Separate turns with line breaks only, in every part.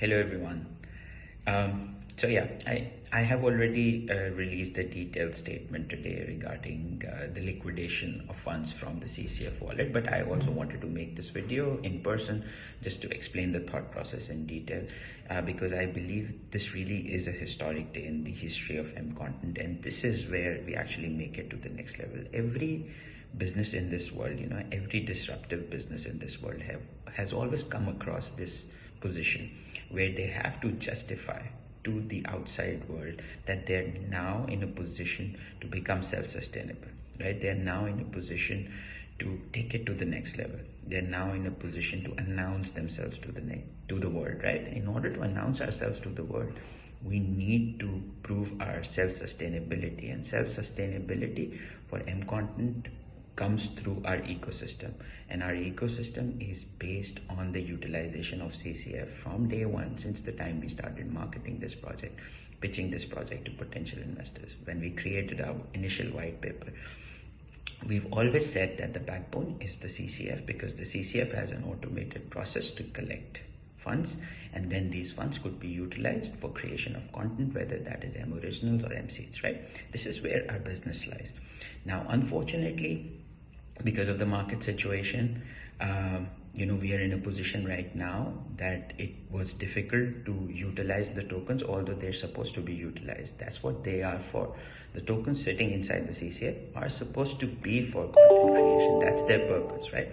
Hello everyone. I have already released a detailed statement today regarding the liquidation of funds from the CCF wallet, but I also wanted to make this video in person just to explain the thought process in detail because I believe this really is a historic day in the history of MContent, and this is where we actually make it to the next level. Every business in this world, every disruptive business in this world has always come across this position where they have to justify to the outside world that they're now in a position to become self-sustainable, right? They're now in a position to take it to the next level. They're now in a position to announce themselves to the world, right? In order to announce ourselves to the world, we need to prove our self-sustainability, and self-sustainability for MContent comes through our ecosystem, and our ecosystem is based on the utilization of CCF from day one, since the time we started marketing this project, pitching this project to potential investors. When we created our initial white paper, we've always said that the backbone is the CCF, because the CCF has an automated process to collect funds, and then these funds could be utilized for creation of content, whether that is MOriginals or MSeeds, right? This is where our business lies. Now, unfortunately, because of the market situation, we are in a position right now that it was difficult to utilize the tokens, although they're supposed to be utilized. That's what they are for. The tokens sitting inside the CCF are supposed to be for content creation. That's their purpose, right?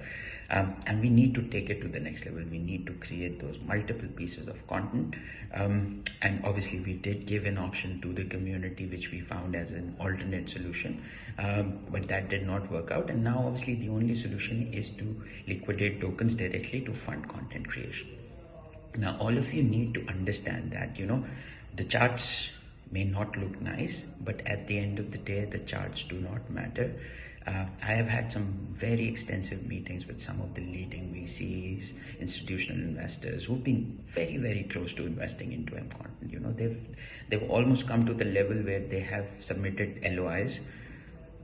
And we need to take it to the next level. We need to create those multiple pieces of content. And obviously we did give an option to the community, which we found as an alternate solution, but that did not work out. And now obviously the only solution is to liquidate tokens directly to fund content creation. Now, all of you need to understand that, the charts may not look nice, but at the end of the day, the charts do not matter. I have had some very extensive meetings with some of the leading VCs, institutional investors who've been very, very close to investing into MContent. They've almost come to the level where they have submitted LOIs.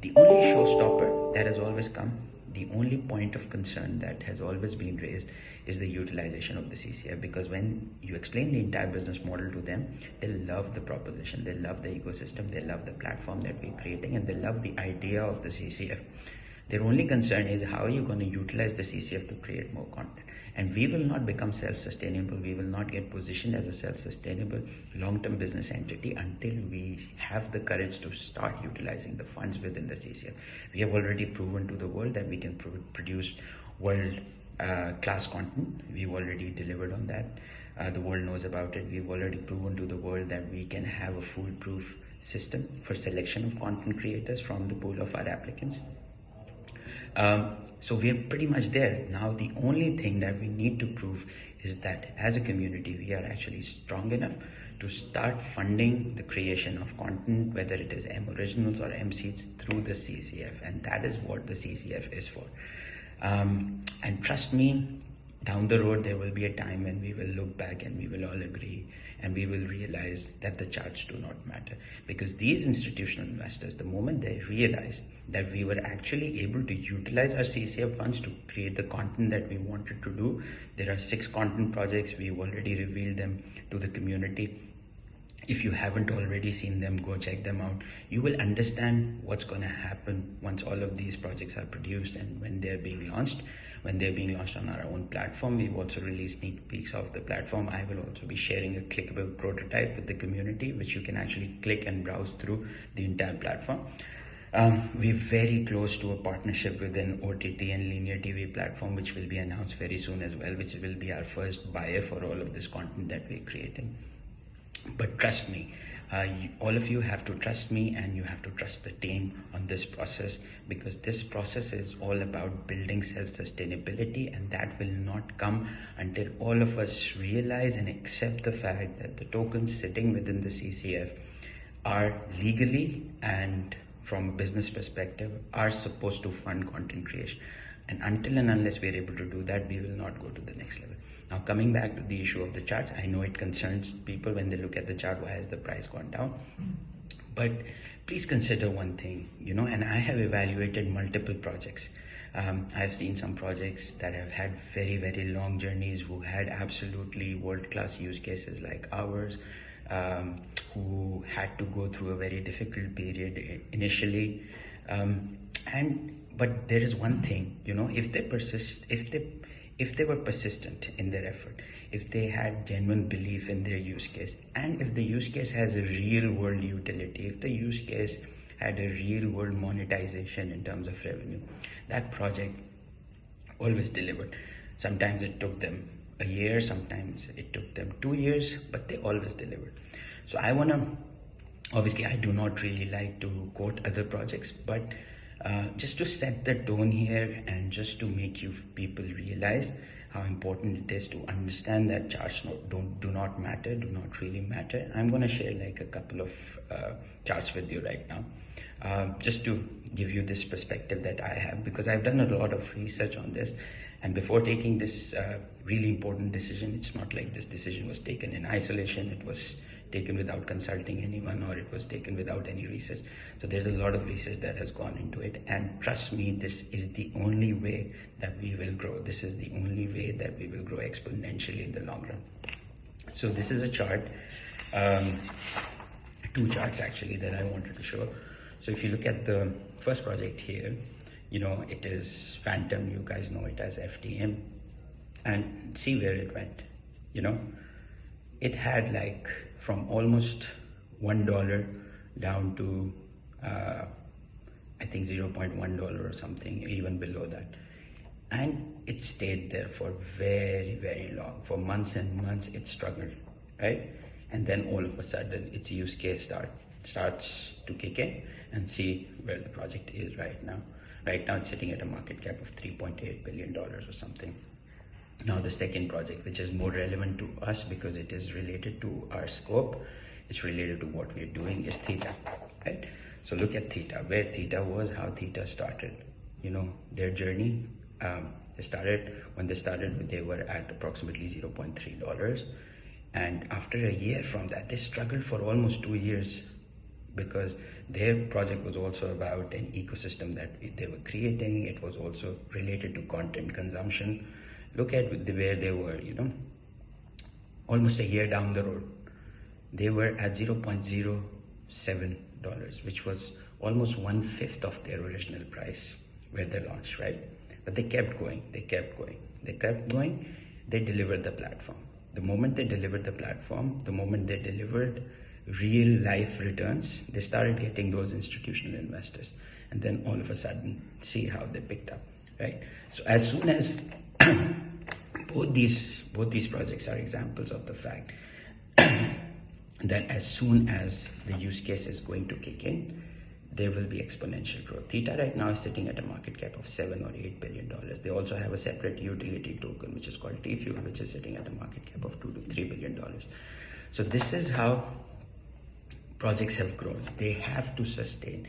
The only showstopper that has always come, the only point of concern that has always been raised is the utilization of the CCF, because when you explain the entire business model to them, they love the proposition, they love the ecosystem, they love the platform that we're creating, and they love the idea of the CCF. Their only concern is, how are you going to utilize the CCF to create more content? And we will not become self-sustainable. We will not get positioned as a self-sustainable long-term business entity until we have the courage to start utilizing the funds within the CCF. We have already proven to the world that we can produce world-class content. We've already delivered on that. The world knows about it. We've already proven to the world that we can have a foolproof system for selection of content creators from the pool of our applicants. So we are pretty much there. Now, the only thing that we need to prove is that as a community, we are actually strong enough to start funding the creation of content, whether it is MOriginals or MSeeds, through the CCF. And that is what the CCF is for. And trust me, down the road, there will be a time when we will look back and we will all agree, and we will realize that the charts do not matter. Because these institutional investors, the moment they realize that we were actually able to utilize our CCF funds to create the content that we wanted to do, there are 6 content projects. We've already revealed them to the community. If you haven't already seen them, go check them out. You will understand what's going to happen once all of these projects are produced and when they're being launched. When they're being launched on our own platform, we've also released sneak peeks of the platform. I will also be sharing a clickable prototype with the community, which you can actually click and browse through the entire platform. We're very close to a partnership with an OTT and linear TV platform, which will be announced very soon as well, which will be our first buyer for all of this content that we're creating. But trust me, all of you have to trust me, and you have to trust the team on this process, because this process is all about building self-sustainability, and that will not come until all of us realize and accept the fact that the tokens sitting within the CCF are legally and from a business perspective are supposed to fund content creation. And until and unless we're able to do that, we will not go to the next level. Now, coming back to the issue of the charts, I know it concerns people when they look at the chart, why has the price gone down? But please consider one thing, and I have evaluated multiple projects. I've seen some projects that have had very, very long journeys, who had absolutely world-class use cases like ours, who had to go through a very difficult period initially. But there is one thing, if they persist, if they were persistent in their effort, if they had genuine belief in their use case, and if the use case has a real world utility, if the use case had a real world monetization in terms of revenue, that project always delivered. Sometimes it took them a year, sometimes it took them 2 years, but they always delivered. So obviously I do not really like to quote other projects, but just to set the tone here, and just to make you people realize how important it is to understand that charts do not really matter. I'm going to share like a couple of charts with you right now, just to give you this perspective that I have, because I've done a lot of research on this. And before taking this really important decision, it's not like this decision was taken in isolation. It was taken without consulting anyone, or it was taken without any research. So there's a lot of research that has gone into it, and trust me, this is the only way that we will grow. This is the only way that we will grow exponentially in the long run. So this is a chart, two charts actually, that I wanted to show. So if you look at the first project here, it is Phantom. You guys know it as FTM, and see where it went. It had like from almost $1 down to I think $0.1 or something, even below that. And it stayed there for very, very long. For months and months it struggled, right? And then all of a sudden its use case starts to kick in, and see where the project is right now. Right now it's sitting at a market cap of $3.8 billion or something. Now the second project, which is more relevant to us because it is related to our scope, it's related to what we're doing, is Theta, right? So look at Theta, where Theta was, how Theta started. Their journey, when they started, they were at approximately $0.3. And after a year from that, they struggled for almost 2 years, because their project was also about an ecosystem that they were creating. It was also related to content consumption. Look at where they were, almost a year down the road. They were at $0.07, which was almost 1/5 of their original price where they launched, right? But they kept going, they delivered the platform. The moment they delivered the platform, the moment they delivered real life returns, they started getting those institutional investors. And then all of a sudden, see how they picked up, right? So as soon as both these projects are examples of the fact that as soon as the use case is going to kick in, there will be exponential growth. Theta right now is sitting at a market cap of $7 or $8 billion. They also have a separate utility token, which is called T-Fuel, which is sitting at a market cap of $2 to $3 billion. So this is how projects have grown. They have to sustain.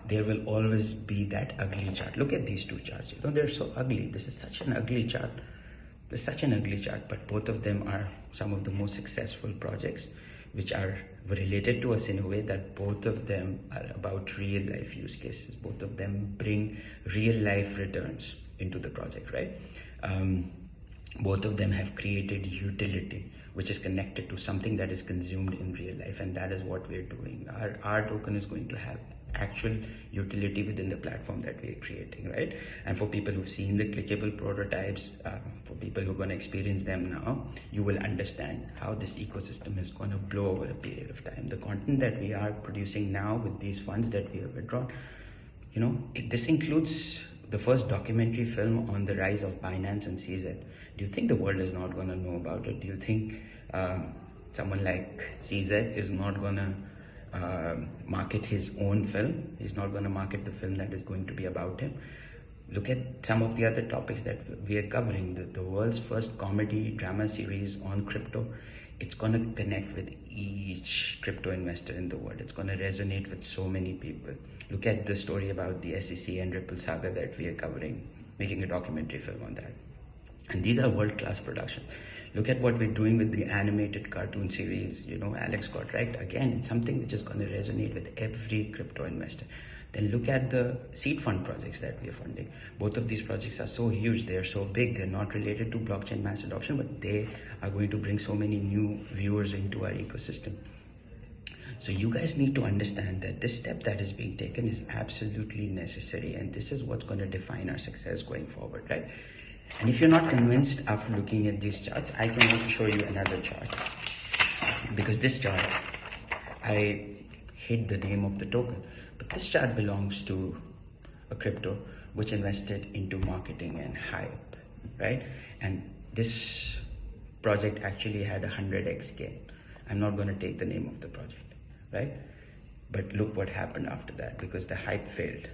There will always be that ugly chart. Look at these two charts. They're so ugly. This is such an ugly chart. It's such an ugly chart, but both of them are some of the most successful projects, which are related to us in a way that both of them are about real life use cases. Both of them bring real life returns into the project, right? Both of them have created utility, which is connected to something that is consumed in real life, and that is what we're doing. Our token is going to have actual utility within the platform that we're creating, right? And for people who've seen the clickable prototypes, for people who are going to experience them now, you will understand how this ecosystem is going to blow over a period of time. The content that we are producing now with these funds that we have withdrawn, this includes the first documentary film on the rise of Binance and CZ. Do you think the world is not going to know about it? Do you think someone like CZ is not going to market his own film? He's not going to market the film that is going to be about him. Look at some of the other topics that we are covering. The world's first comedy drama series on crypto. It's going to connect with each crypto investor in the world. It's going to resonate with so many people. Look at the story about the SEC and Ripple saga that we are covering, making a documentary film on that. And these are world-class productions. Look at what we're doing with the animated cartoon series, Alex got right. Again, it's something which is going to resonate with every crypto investor. Then look at the seed fund projects that we are funding. Both of these projects are so huge, they're so big, they're not related to blockchain mass adoption, but they are going to bring so many new viewers into our ecosystem. So you guys need to understand that this step that is being taken is absolutely necessary, and this is what's going to define our success going forward, right? And if you're not convinced after looking at these charts, I can also show you another chart, because this chart, I hid the name of the token, but this chart belongs to a crypto which invested into marketing and hype, right? And this project actually had 100x gain. I'm not going to take the name of the project, right? But look what happened after that, because the hype failed.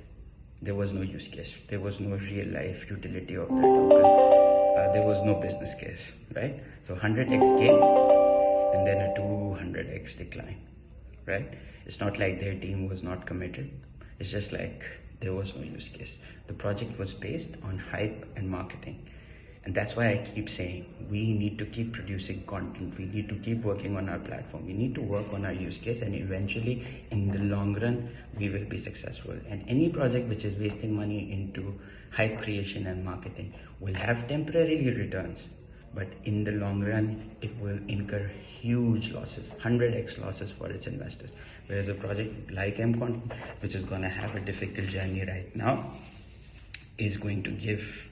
There was no use case. There was no real life utility of that token. There was no business case, right? So 100x gain and then a 200x decline, right? It's not like their team was not committed. It's just like there was no use case. The project was based on hype and marketing. And that's why I keep saying we need to keep producing content. We need to keep working on our platform. We need to work on our use case, and eventually in the long run, we will be successful. And any project which is wasting money into hype creation and marketing will have temporary returns, but in the long run, it will incur huge losses, 100x losses for its investors. Whereas a project like MContent, which is going to have a difficult journey right now, is going to give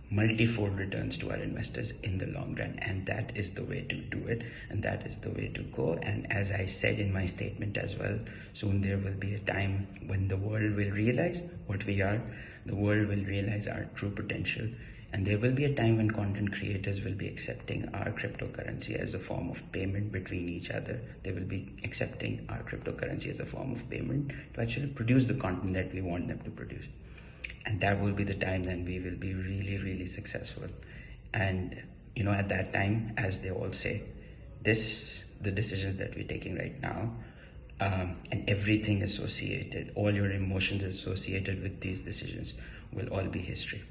multi-fold returns to our investors in the long run. And that is the way to do it, and that is the way to go. And as I said in my statement as well, soon there will be a time when the world will realize what we are. The world will realize our true potential, and there will be a time when content creators will be accepting our cryptocurrency as a form of payment between each other. They will be accepting our cryptocurrency as a form of payment to actually produce the content that we want them to produce. And that will be the time then we will be really, really successful. And at that time, as they all say, the decisions that we're taking right now, and everything associated, all your emotions associated with these decisions will all be history.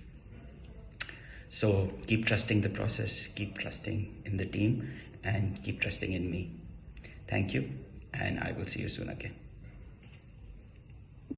So keep trusting the process, keep trusting in the team, and keep trusting in me. Thank you, and I will see you soon again.